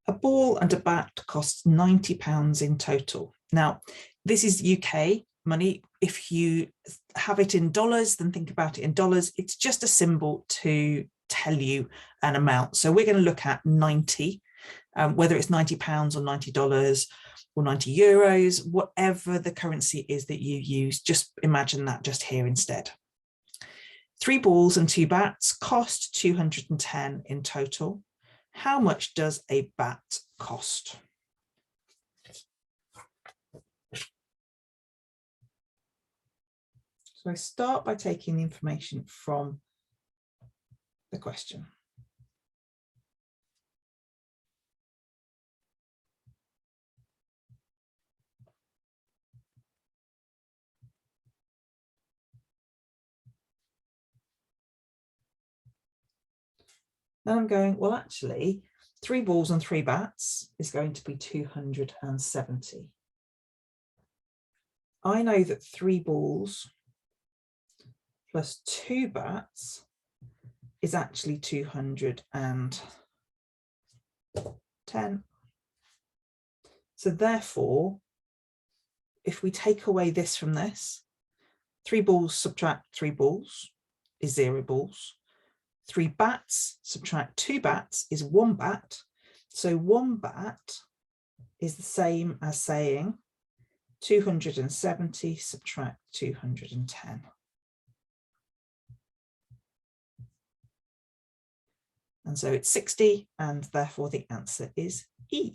A ball and a bat costs £90 in total. Now, this is UK money. If you have it in dollars, then think about it in dollars. It's just a symbol to tell you an amount. So we're going to look at 90, whether it's £90 or $90 or 90 euros, whatever the currency is that you use, just imagine that just here instead. 3 balls and 2 bats cost 210 in total. How much does a bat cost? So I start by taking the information from the question. Then I'm going, well, actually, 3 balls and 3 bats is going to be 270. I know that 3 balls plus 2 bats is actually 210. So therefore, if we take away this from this, 3 balls subtract 3 balls is 0 balls. 3 bats subtract 2 bats is 1 bat. So 1 bat is the same as saying 270 subtract 210. And so it's 60, and therefore the answer is E.